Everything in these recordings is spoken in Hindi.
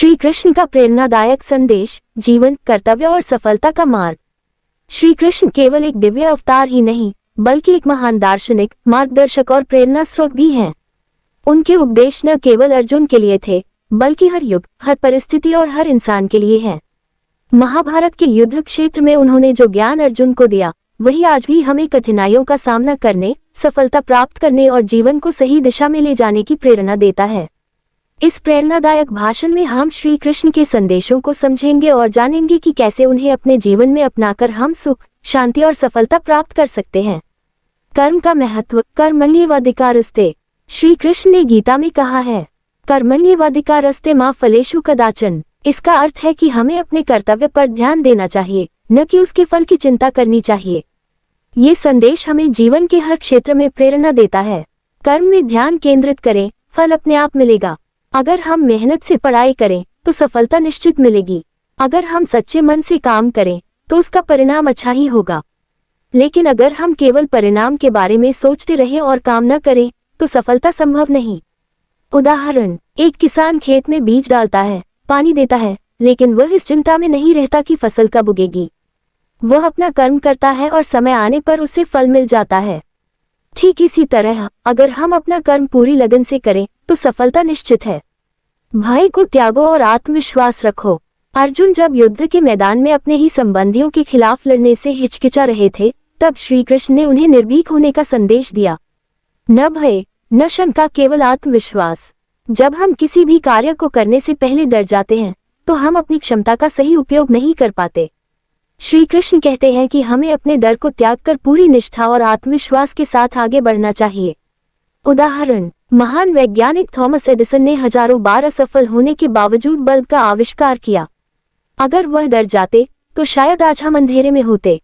श्री कृष्ण का प्रेरणादायक संदेश, जीवन, कर्तव्य और सफलता का मार्ग। श्री कृष्ण केवल एक दिव्य अवतार ही नहीं, बल्कि एक महान दार्शनिक, मार्गदर्शक और प्रेरणा स्रोत भी हैं। उनके उपदेश न केवल अर्जुन के लिए थे, बल्कि हर युग, हर परिस्थिति और हर इंसान के लिए हैं। महाभारत के युद्ध क्षेत्र में उन्होंने जो ज्ञान अर्जुन को दिया, वही आज भी हमें कठिनाइयों का सामना करने, सफलता प्राप्त करने और जीवन को सही दिशा में ले जाने की प्रेरणा देता है। इस प्रेरणादायक भाषण में हम श्री कृष्ण के संदेशों को समझेंगे और जानेंगे कि कैसे उन्हें अपने जीवन में अपनाकर हम सुख, शांति और सफलता प्राप्त कर सकते हैं। कर्म का महत्व। कर्मण्येवाधिकारस्ते। श्री कृष्ण ने गीता में कहा है, कर्मण्येवाधिकारस्ते मा फलेषु कदाचन। इसका अर्थ है कि हमें अपने कर्तव्य पर ध्यान देना चाहिए, न कि उसके फल की चिंता करनी चाहिए। ये संदेश हमें जीवन के हर क्षेत्र में प्रेरणा देता है। कर्म में ध्यान केंद्रित करें, फल अपने आप मिलेगा। अगर हम मेहनत से पढ़ाई करें तो सफलता निश्चित मिलेगी। अगर हम सच्चे मन से काम करें तो उसका परिणाम अच्छा ही होगा। लेकिन अगर हम केवल परिणाम के बारे में सोचते रहें और काम न करें तो सफलता संभव नहीं। उदाहरण, एक किसान खेत में बीज डालता है, पानी देता है, लेकिन वह इस चिंता में नहीं रहता कि फसल कब उगेगी। वह अपना कर्म करता है और समय आने पर उसे फल मिल जाता है। ठीक इसी तरह अगर हम अपना कर्म पूरी लगन से करें तो सफलता निश्चित है। भय को त्यागो और आत्मविश्वास रखो। अर्जुन जब युद्ध के मैदान में अपने ही संबंधियों के खिलाफ लड़ने से हिचकिचा रहे थे, तब श्री कृष्ण ने उन्हें निर्भीक होने का संदेश दिया। न भय, न शंका, केवल आत्मविश्वास। जब हम किसी भी कार्य को करने से पहले डर जाते हैं तो हम अपनी क्षमता का सही उपयोग नहीं कर पाते। श्री कृष्ण कहते हैं कि हमें अपने डर को त्याग कर पूरी निष्ठा और आत्मविश्वास के साथ आगे बढ़ना चाहिए। उदाहरण, महान वैज्ञानिक थॉमस एडिसन ने हजारों बार असफल होने के बावजूद बल्ब का आविष्कार किया। अगर वह डर जाते तो शायद आज हम अंधेरे में होते।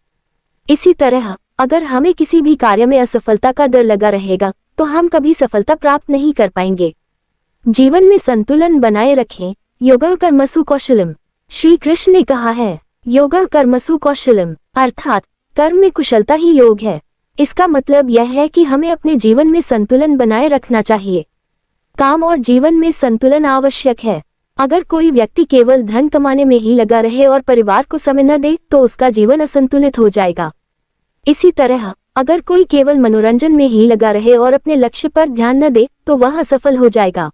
इसी तरह अगर हमें किसी भी कार्य में असफलता का डर लगा रहेगा तो हम कभी सफलता प्राप्त नहीं कर पाएंगे। जीवन में संतुलन बनाए रखें। योगा कर्मसु कौशलम। श्री कृष्ण ने कहा है, योगा कर्मसु कौशलम, अर्थात कर्म में कुशलता ही योग है। इसका मतलब यह है कि हमें अपने जीवन में संतुलन बनाए रखना चाहिए। काम और जीवन में संतुलन आवश्यक है। अगर कोई व्यक्ति केवल धन कमाने में ही लगा रहे और परिवार को समय न दे तो उसका जीवन असंतुलित हो जाएगा। इसी तरह अगर कोई केवल मनोरंजन में ही लगा रहे और अपने लक्ष्य पर ध्यान न दे तो वह असफल हो जाएगा।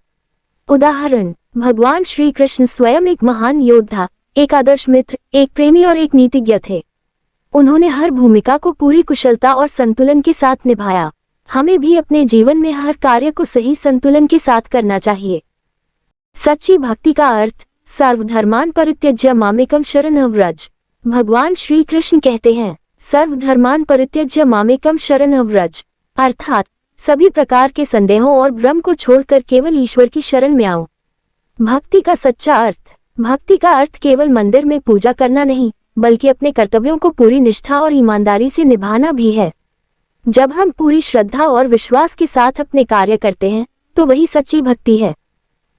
उदाहरण, भगवान श्री कृष्ण स्वयं एक महान योद्धा, एक आदर्श मित्र, एक प्रेमी और एक नीतिज्ञ थे। उन्होंने हर भूमिका को पूरी कुशलता और संतुलन के साथ निभाया। हमें भी अपने जीवन में हर कार्य को सही संतुलन के साथ करना चाहिए। सच्ची भक्ति का अर्थ। सर्वधर्मान् परित्यज्य मामेकं शरणं व्रज। भगवान श्री कृष्ण कहते हैं, सर्वधर्मान् परित्यज्य मामेकं शरणं व्रज, अर्थात सभी प्रकार के संदेहों और भ्रम को छोड़कर केवल ईश्वर की शरण में आओ। भक्ति का सच्चा अर्थ। भक्ति का अर्थ केवल मंदिर में पूजा करना नहीं, बल्कि अपने कर्तव्यों को पूरी निष्ठा और ईमानदारी से निभाना भी है। जब हम पूरी श्रद्धा और विश्वास के साथ अपने कार्य करते हैं तो वही सच्ची भक्ति है।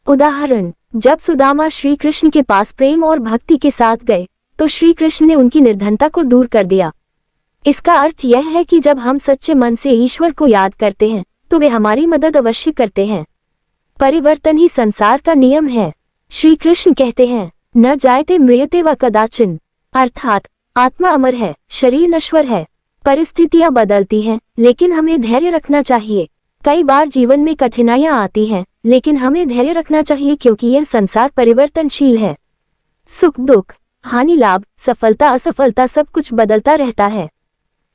उदाहरण, जब सुदामा श्री कृष्ण के पास प्रेम और भक्ति के साथ गए तो श्री कृष्ण ने उनकी निर्धनता को दूर कर दिया। इसका अर्थ यह है कि जब हम सच्चे मन से ईश्वर को याद करते हैं तो वे हमारी मदद अवश्य करते हैं। परिवर्तन ही संसार का नियम है। श्री कृष्ण कहते हैं, न जायते म्रियते व कदाचिन, अर्थात आत्मा अमर है, शरीर नश्वर है। परिस्थितियां बदलती हैं, लेकिन हमें धैर्य रखना चाहिए। कई बार जीवन में कठिनाइयां आती हैं, लेकिन हमें धैर्य रखना चाहिए क्योंकि यह संसार परिवर्तनशील है। सुख दुख, हानि लाभ, सफलता असफलता, सब कुछ बदलता रहता है।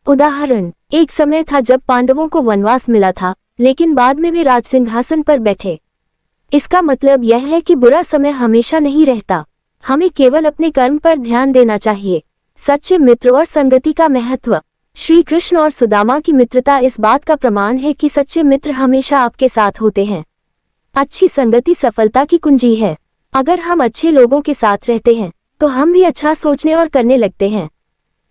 उदाहरण, एक समय था जब पांडवों को वनवास मिला था, लेकिन बाद में वे राजसिंहासन पर बैठे। इसका मतलब यह है कि बुरा समय हमेशा नहीं रहता। हमें केवल अपने कर्म पर ध्यान देना चाहिए। सच्चे मित्र और संगति का महत्व। श्री कृष्ण और सुदामा की मित्रता इस बात का प्रमाण है कि सच्चे मित्र हमेशा आपके साथ होते हैं। अच्छी संगति सफलता की कुंजी है। अगर हम अच्छे लोगों के साथ रहते हैं तो हम भी अच्छा सोचने और करने लगते हैं।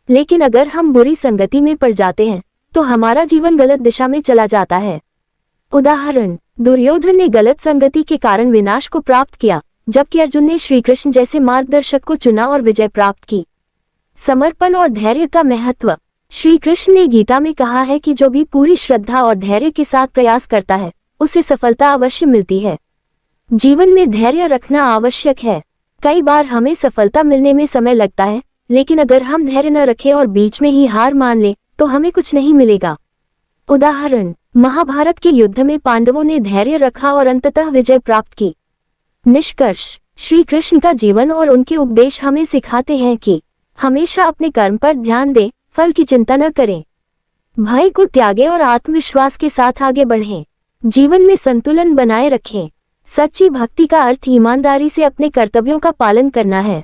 लेकिन अगर हम बुरी संगति में पड़ जाते हैं तो हमारा जीवन गलत दिशा में चला जाता है। उदाहरण, दुर्योधन ने गलत संगति के कारण विनाश को प्राप्त किया, जबकि अर्जुन ने श्री कृष्ण जैसे मार्गदर्शक को चुना और विजय प्राप्त की। समर्पण और धैर्य का महत्व। श्री कृष्ण ने गीता में कहा है कि जो भी पूरी श्रद्धा और धैर्य के साथ प्रयास करता है उसे सफलता अवश्य मिलती है। जीवन में धैर्य रखना आवश्यक है। कई बार हमें सफलता मिलने में समय लगता है, लेकिन अगर हम धैर्य न रखें और बीच में ही हार मान लें तो हमें कुछ नहीं मिलेगा। उदाहरण, महाभारत के युद्ध में पांडवों ने धैर्य रखा और अंततः विजय प्राप्त की। निष्कर्ष, श्री कृष्ण का जीवन और उनके उपदेश हमें सिखाते हैं कि हमेशा अपने कर्म पर ध्यान दें, फल की चिंता न करें, भय को त्यागें और आत्मविश्वास के साथ आगे बढ़ें। जीवन में संतुलन बनाए रखें। सच्ची भक्ति का अर्थ ईमानदारी से अपने कर्तव्यों का पालन करना है।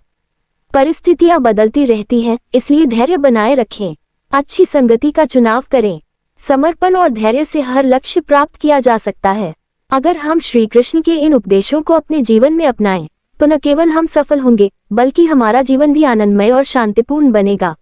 परिस्थितियां बदलती रहती हैं, इसलिए धैर्य बनाए रखें। अच्छी संगति का चुनाव करें। समर्पण और धैर्य से हर लक्ष्य प्राप्त किया जा सकता है। अगर हम श्री कृष्ण के इन उपदेशों को अपने जीवन में अपनाएं, तो न केवल हम सफल होंगे, बल्कि हमारा जीवन भी आनंदमय और शांतिपूर्ण बनेगा।